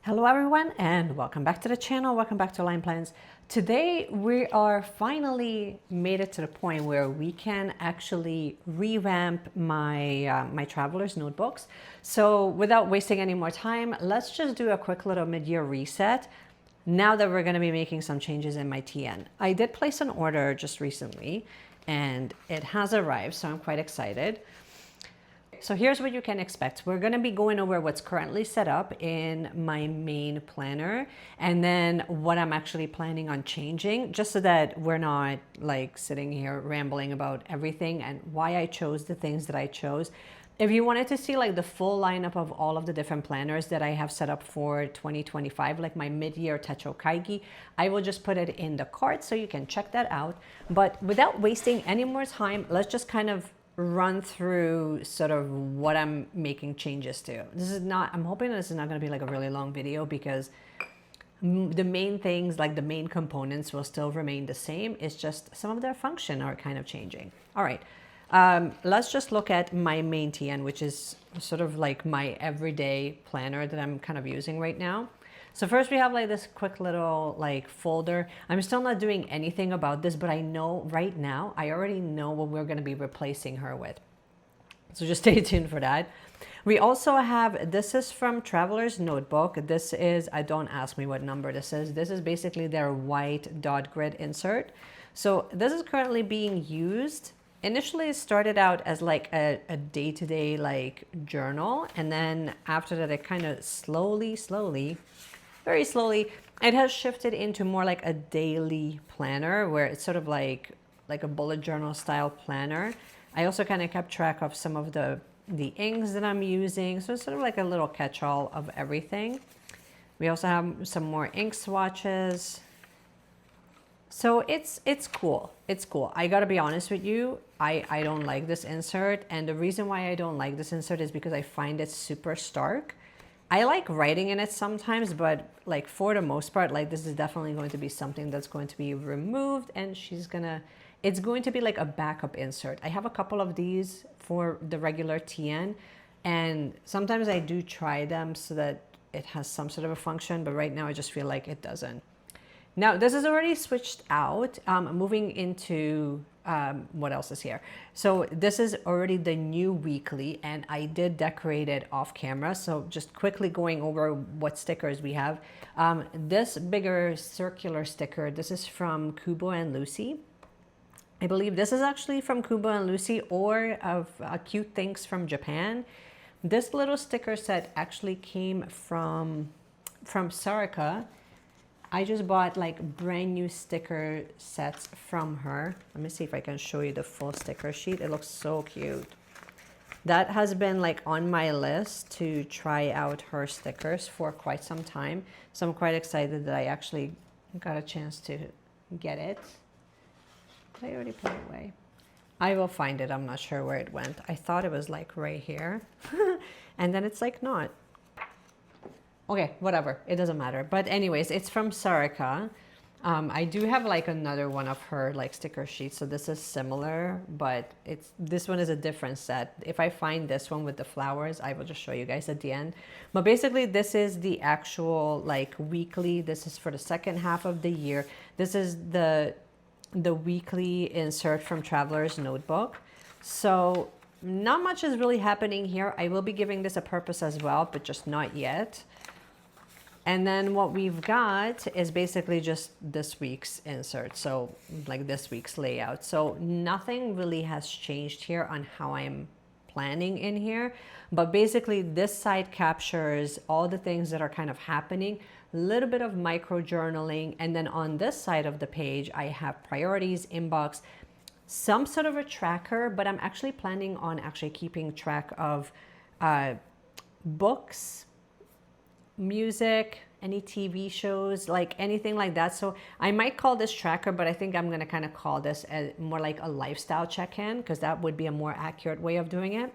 Hello everyone and welcome back to the channel. Welcome back to Line Plans. Today we are finally made it to the point where we can actually revamp my traveler's notebooks. So without wasting any more time, let's just do a quick little mid-year reset now that we're going to be making some changes in my TN. I did place an order just recently and it has arrived, so I'm quite excited. So here's what you can expect. We're going to be going over what's currently set up in my main planner and then what I'm actually planning on changing, just so that we're not like sitting here rambling about everything and why I chose the things that I chose. If you wanted to see like the full lineup of all of the different planners that I have set up for 2025, like my mid-year Techo Kaigi, I will just put it in the cart so you can check that out. But without wasting any more time, let's just kind of run through sort of what I'm making changes to. This is not, I'm hoping this is not going to be like a really long video because the main things, like the main components, will still remain the same. It's just some of their function are kind of changing. All right, let's just look at my main TN, which is sort of like my everyday planner that I'm kind of using right now. So first we have like this quick little like folder. I'm still not doing anything about this, but I know right now, I already know what we're going to be replacing her with. So just stay tuned for that. We also have, this is from Traveler's Notebook. This is, don't ask me what number this is. This is basically their white dot grid insert. So this is currently being used. Initially it started out as like a day-to-day like journal. And then after that, it kind of very slowly, it has shifted into more like a daily planner where it's sort of like a bullet journal style planner. I also kind of kept track of some of the inks that I'm using. So it's sort of like a little catch-all of everything. We also have some more ink swatches. So it's cool. It's cool. I gotta be honest with you. I don't like this insert. And the reason why I don't like this insert is because I find it super stark. I like writing in it sometimes, but like for the most part, like this is definitely going to be something that's going to be removed, and it's going to be like a backup insert. I have a couple of these for the regular TN, and sometimes I do try them so that it has some sort of a function, but right now I just feel like it doesn't. Now this is already switched out. Moving into what else is here? So this is already the new weekly, and I did decorate it off camera. So just quickly going over what stickers we have. This bigger circular sticker, this is from Kubo and Lucy. I believe this is actually from Kubo and Lucy, or of Cute Things from Japan. This little sticker set actually came from Sarasa. I just bought like brand new sticker sets from her. Let me see if I can show you the full sticker sheet. It looks so cute. That has been like on my list to try out her stickers for quite some time. So I'm quite excited that I actually got a chance to get it. Did I already put it away? I will find it. I'm not sure where it went. I thought it was like right here. And then it's like not. Okay, whatever, it doesn't matter. But anyways, it's from Sarasa. I do have like another one of her like sticker sheets, so this is similar, but this one is a different set. If I find this one with the flowers, I will just show you guys at the end. But basically this is the actual like weekly. This is for the second half of the year. This is the weekly insert from Traveler's Notebook. So not much is really happening here. I will be giving this a purpose as well, but just not yet. And then what we've got is basically just this week's insert. So like this week's layout. So nothing really has changed here on how I'm planning in here. But basically this side captures all the things that are kind of happening, a little bit of micro journaling. And then on this side of the page, I have priorities, inbox, some sort of a tracker, but I'm actually planning on actually keeping track of books, music, any TV shows, like anything like that. So I might call this tracker, but I think I'm going to kind of call this more like a lifestyle check-in, because that would be a more accurate way of doing it.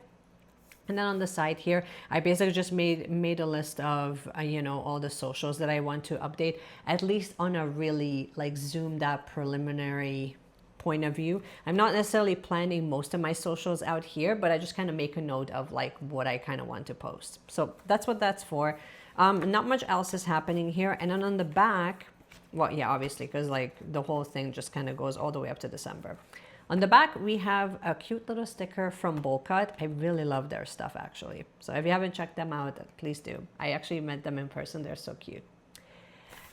And then on the side here, I basically just made a list of, you know, all the socials that I want to update, at least on a really like zoomed out preliminary point of view. I'm not necessarily planning most of my socials out here, but I just kind of make a note of like what I kind of want to post. So that's what that's for. Not much else is happening here. And then on the back, well, yeah, obviously, because like the whole thing just kind of goes all the way up to December. On the back, we have a cute little sticker from Bowl Cut. I really love their stuff, actually. So if you haven't checked them out, please do. I actually met them in person. They're so cute.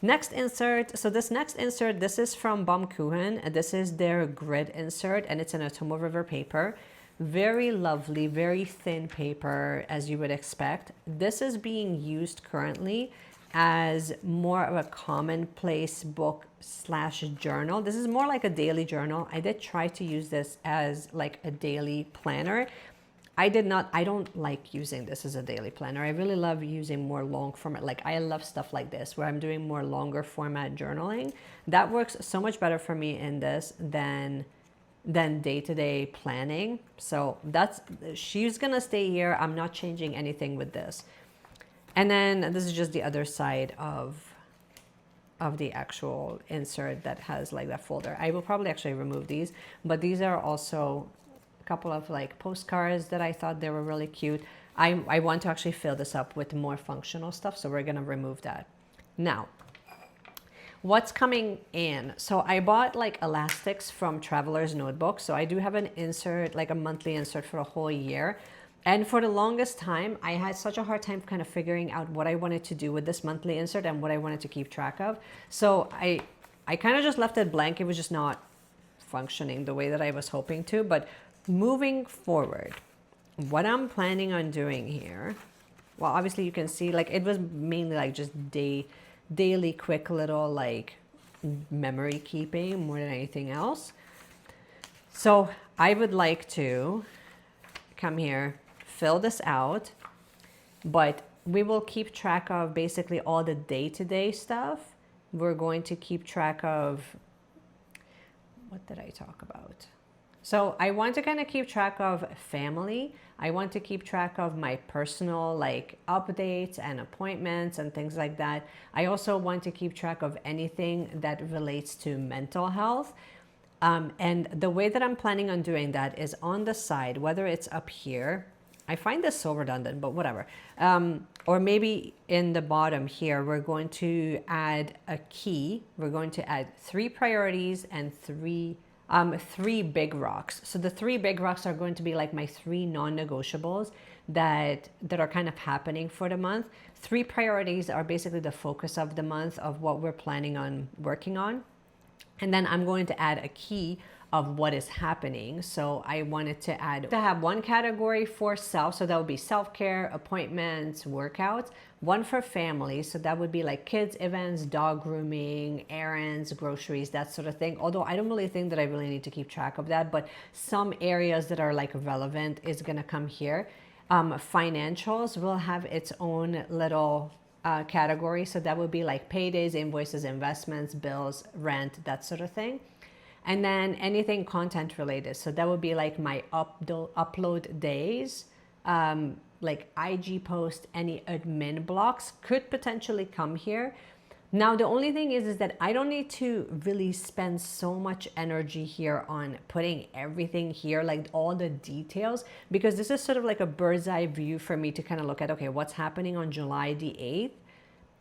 Next insert. So this next insert, this is from Baumkuchen. This is their grid insert, and it's in a Tombow River paper. Very lovely, very thin paper, as you would expect. This is being used currently as more of a commonplace book slash journal. This is more like a daily journal. I did try to use this as like a daily planner. I don't like using this as a daily planner. I really love using more long format. Like I love stuff like this where I'm doing more longer format journaling. That works so much better for me in this than day-to-day planning. So she's gonna stay here. I'm not changing anything with this. And then this is just the other side of the actual insert that has like that folder. I will probably actually remove these, but these are also a couple of like postcards that I thought they were really cute. I want to actually fill this up with more functional stuff, so we're gonna remove that. Now, what's coming in? So I bought like elastics from Traveler's Notebook. So I do have an insert, like a monthly insert for a whole year. And for the longest time, I had such a hard time kind of figuring out what I wanted to do with this monthly insert and what I wanted to keep track of. So I kind of just left it blank. It was just not functioning the way that I was hoping to. But moving forward, what I'm planning on doing here, well, obviously you can see like it was mainly like just daily quick little like memory keeping more than anything else. So I would like to come here, fill this out, but we will keep track of basically all the day-to-day stuff. We're going to keep track of, what did I talk about? So I want to kind of keep track of family. I want to keep track of my personal like updates and appointments and things like that. I also want to keep track of anything that relates to mental health. And the way that I'm planning on doing that is on the side, whether it's up here, I find this so redundant, but whatever. Or maybe in the bottom here, we're going to add a key. We're going to add 3 priorities and 3 big rocks. So the 3 big rocks are going to be like my 3 non-negotiables that are kind of happening for the month. 3 priorities are basically the focus of the month of what we're planning on working on. And then I'm going to add a key of what is happening. So I wanted to have 1 category for self. So that would be self-care, appointments, workouts. 1 for family. So that would be like kids events, dog grooming, errands, groceries, that sort of thing. Although I don't really think that I really need to keep track of that, but some areas that are like relevant is gonna come here. Financials will have its own little category. So that would be like paydays, invoices, investments, bills, rent, that sort of thing. And then anything content related. So that would be like my upload days, like IG post, any admin blocks could potentially come here. Now, the only thing is that I don't need to really spend so much energy here on putting everything here, like all the details, because this is sort of like a bird's eye view for me to kind of look at, okay, what's happening on July the 8th?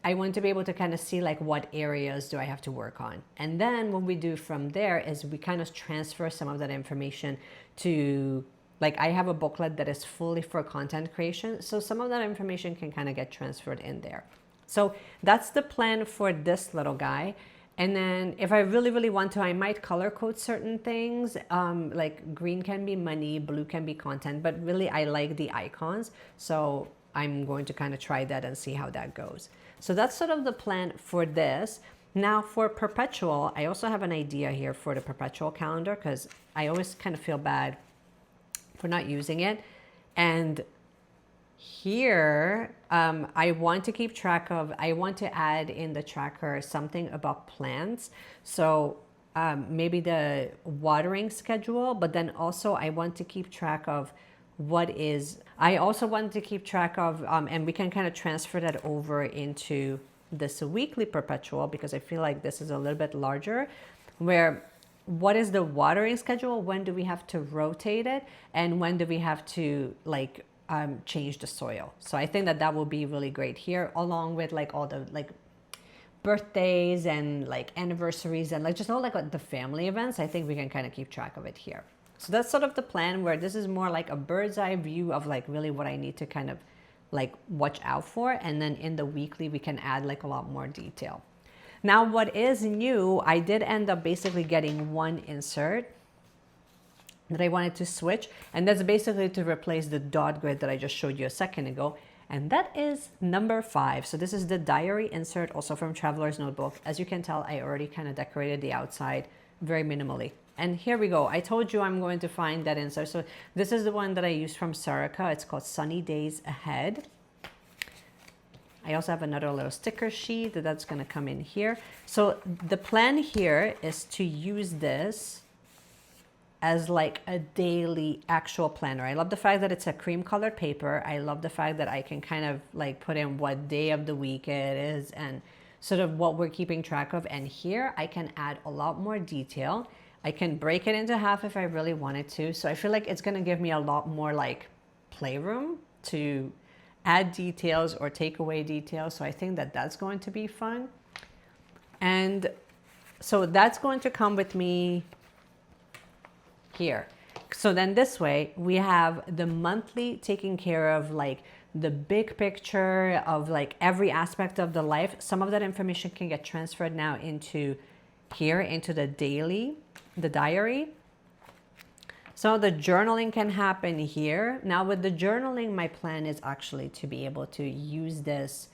I want to be able to kind of see like what areas do I have to work on. And then what we do from there is we kind of transfer some of that information to, like I have a booklet that is fully for content creation. So some of that information can kind of get transferred in there. So that's the plan for this little guy. And then if I really, really want to, I might color code certain things. Like green can be money, blue can be content, but really I like the icons. So I'm going to kind of try that and see how that goes. So that's sort of the plan for this. Now for perpetual, I also have an idea here for the perpetual calendar because I always kind of feel bad for not using it. And here, I want to keep track of, I want to add in the tracker something about plants. So maybe the watering schedule, but then also I want to keep track of I also want to keep track of, and we can kind of transfer that over into this weekly perpetual because I feel like this is a little bit larger, where what is the watering schedule? When do we have to rotate it? And when do we have to like change the soil. So I think that that will be really great here, along with like all the like birthdays and like anniversaries and like just all like the family events. I think we can kind of keep track of it here. So that's sort of the plan, where this is more like a bird's eye view of like really what I need to kind of like watch out for. And then in the weekly, we can add like a lot more detail. Now, what is new, I did end up basically getting one insert that I wanted to switch. And that's basically to replace the dot grid that I just showed you a second ago. And that is number 5. So this is the diary insert, also from Traveler's Notebook. As you can tell, I already kind of decorated the outside very minimally. And here we go. I told you I'm going to find that insert. So this is the one that I used from Sarasa. It's called Sunny Days Ahead. I also have another little sticker sheet that's going to come in here. So the plan here is to use this as like a daily actual planner. I love the fact that it's a cream colored paper. I love the fact that I can kind of like put in what day of the week it is and sort of what we're keeping track of. And here I can add a lot more detail. I can break it into half if I really wanted to. So I feel like it's gonna give me a lot more like playroom to add details or take away details. So I think that that's going to be fun. And so that's going to come with me here. So then this way we have the monthly taking care of like the big picture of like every aspect of the life. Some of that information can get transferred now into here, into the daily, the diary. So the journaling can happen here. Now with the journaling, my plan is actually to be able to use this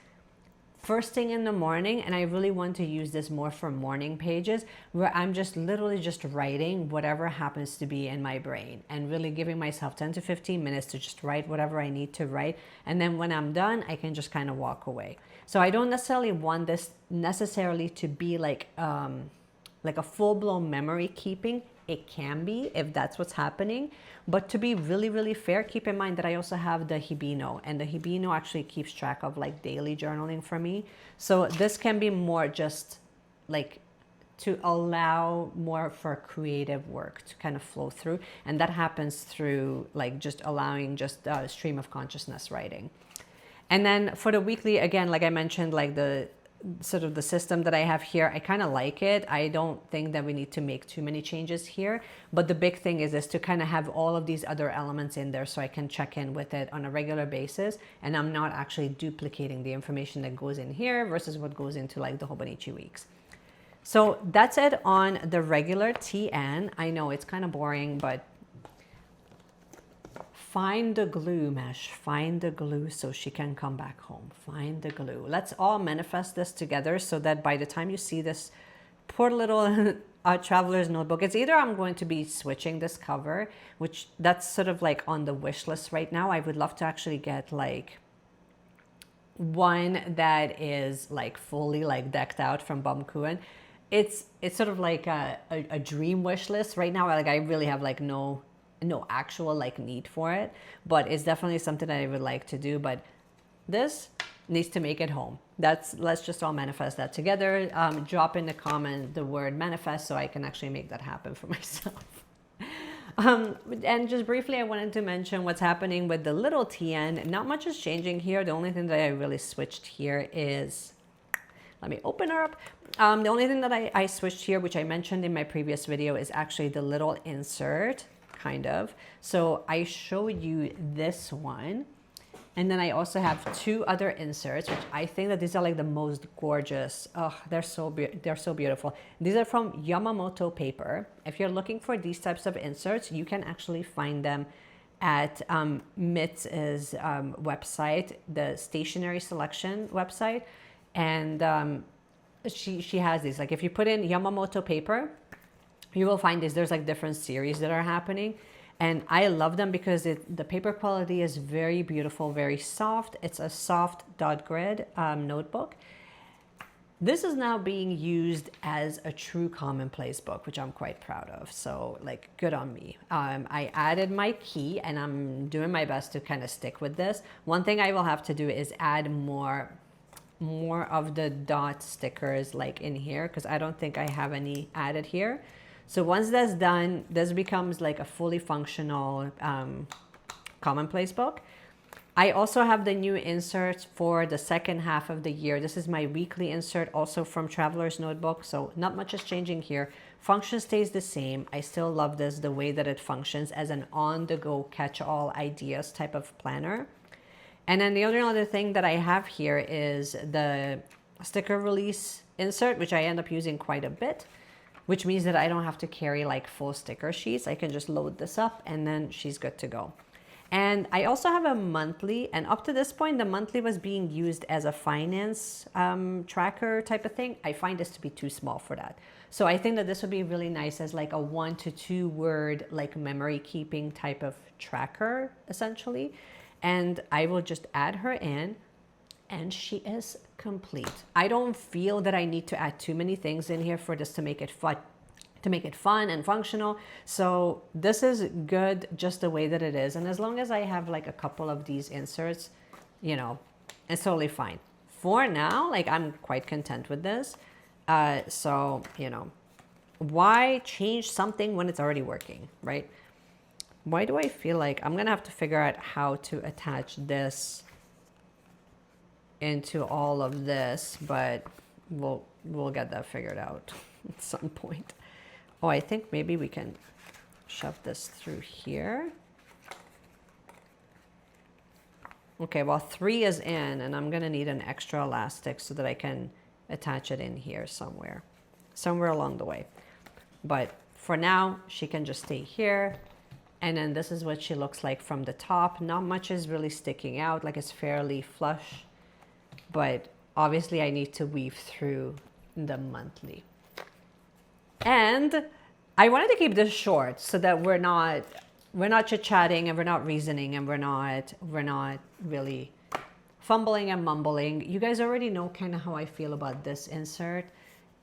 first thing in the morning, and I really want to use this more for morning pages where I'm just literally just writing whatever happens to be in my brain and really giving myself 10 to 15 minutes to just write whatever I need to write. And then when I'm done, I can just kind of walk away. So I don't necessarily want this necessarily to be like a full-blown memory keeping. It can be if that's what's happening, but to be really, really fair, keep in mind that I also have the Hibino, and the Hibino actually keeps track of like daily journaling for me. So this can be more just like to allow more for creative work to kind of flow through. And that happens through like just allowing just stream of consciousness writing. And then for the weekly, again, like I mentioned, like the sort of the system that I have here, I kind of like it. I don't think that we need to make too many changes here, but the big thing is to kind of have all of these other elements in there so I can check in with it on a regular basis, and I'm not actually duplicating the information that goes in here versus what goes into like the Hobonichi weeks. So that's it on the regular TN. I know it's kind of boring, but find the glue, Mesh. Find the glue so she can come back home. Find the glue. Let's all manifest this together so that by the time you see this poor little traveler's notebook, it's either I'm going to be switching this cover, which that's sort of like on the wish list right now. I would love to actually get like one that is like fully like decked out from Bumkuan. It's sort of like a dream wish list right now. Like I really have like no actual like need for it, but it's definitely something that I would like to do. But this needs to make it home. Let's just all manifest that together. Drop in the comment the word manifest so I can actually make that happen for myself. And just briefly, I wanted to mention what's happening with the little TN. Not much is changing here. The only thing that I really switched here is, let me open her up. The only thing that I switched here, which I mentioned in my previous video, is actually the little insert. Kind of. So I showed you this one, and then I also have 2 other inserts, which I think that these are like the most gorgeous. Oh, they're so beautiful. These are from Yamamoto paper. If you're looking for these types of inserts, you can actually find them at Mitz's website, the stationery selection website, and she has these. Like if you put in Yamamoto paper, you will find these. There's like different series that are happening, and I love them because the paper quality is very beautiful, very soft. It's a soft dot grid notebook. This is now being used as a true commonplace book, which I'm quite proud of. So like, good on me. I added my key, and I'm doing my best to kind of stick with this. One thing I will have to do is add more of the dot stickers like in here, because I don't think I have any added here. So once that's done, this becomes like a fully functional commonplace book. I also have the new inserts for the second half of the year. This is my weekly insert, also from Traveler's Notebook. So not much is changing here. Function stays the same. I still love this, the way that it functions as an on-the-go catch-all ideas type of planner. And then the only other thing that I have here is the sticker release insert, which I end up using quite a bit, which means that I don't have to carry like full sticker sheets. I can just load this up and then she's good to go. And I also have a monthly, and up to this point, the monthly was being used as a finance tracker type of thing. I find this to be too small for that. So I think that this would be really nice as like a 1 to 2 word, like memory keeping type of tracker, essentially. And I will just add her in, and she is complete. I don't feel that I need to add too many things in here for this to make it fun and functional. So this is good just the way that it is. And as long as I have like a couple of these inserts, you know, it's totally fine. For now, like I'm quite content with this. So, you know, why change something when it's already working, right? Why do I feel like I'm gonna have to figure out how to attach this into all of this, but we'll get that figured out at some point. Oh, I think maybe we can shove this through here. Okay, well 3 is in, and I'm gonna need an extra elastic so that I can attach it in here somewhere along the way. But for now, she can just stay here. And then this is what she looks like from the top. Not much is really sticking out, like it's fairly flush. But obviously I need to weave through the monthly. And I wanted to keep this short so that we're not chit-chatting and we're not reasoning and we're not really fumbling and mumbling. You guys already know kind of how I feel about this insert.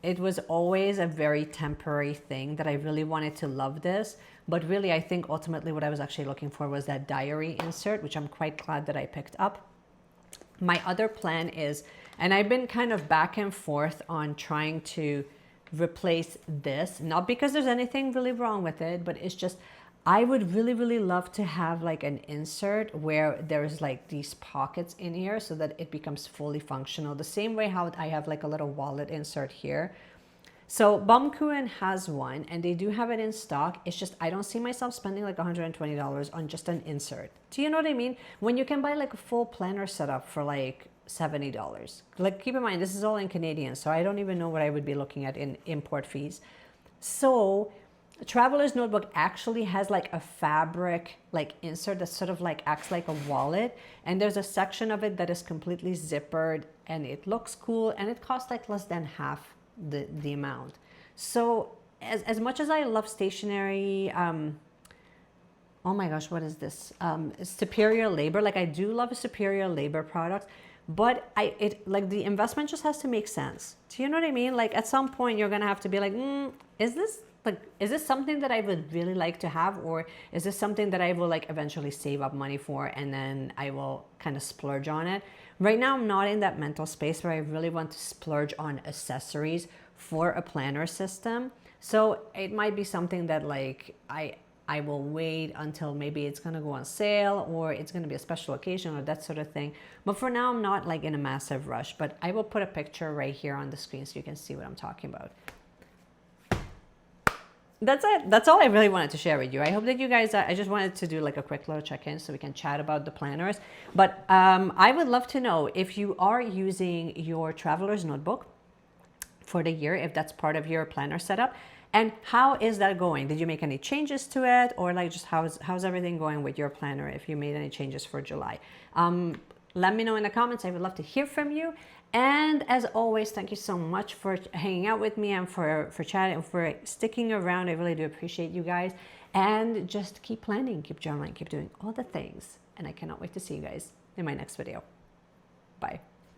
It was always a very temporary thing that I really wanted to love this. But really, I think ultimately what I was actually looking for was that diary insert, which I'm quite glad that I picked up. My other plan is, and I've been kind of back and forth on trying to replace this, not because there's anything really wrong with it, but it's just, I would really, really love to have like an insert where there's like these pockets in here so that it becomes fully functional. The same way how I have like a little wallet insert here. So Baumkuchen has one and they do have it in stock. It's just, I don't see myself spending like $120 on just an insert. Do you know what I mean? When you can buy like a full planner setup for like $70. Like keep in mind, this is all in Canadian, so I don't even know what I would be looking at in import fees. So Traveler's Notebook actually has like a fabric like insert that sort of like acts like a wallet, and there's a section of it that is completely zippered and it looks cool, and it costs like less than half the amount. So as much as I love stationery, oh my gosh, what is this? Superior Labor. Like I do love a Superior Labor product, but like the investment just has to make sense. Do you know what I mean? Like at some point you're gonna have to be like, is this something that I would really like to have, or is this something that I will like eventually save up money for and then I will kind of splurge on it? Right now I'm not in that mental space where I really want to splurge on accessories for a planner system. So it might be something that like I will wait until maybe it's gonna go on sale or it's gonna be a special occasion or that sort of thing. But for now I'm not like in a massive rush, but I will put a picture right here on the screen so you can see what I'm talking about. That's it. That's all I really wanted to share with you. I hope that you guys, I just wanted to do like a quick little check-in so we can chat about the planners. But I would love to know if you are using your Traveler's Notebook for the year, if that's part of your planner setup, and how is that going? Did you make any changes to it, or like just how's everything going with your planner if you made any changes for July? Let me know in the comments. I would love to hear from you. And as always, thank you so much for hanging out with me and for chatting and for sticking around. I really do appreciate you guys. And just keep planning, keep journaling, keep doing all the things. And I cannot wait to see you guys in my next video. Bye.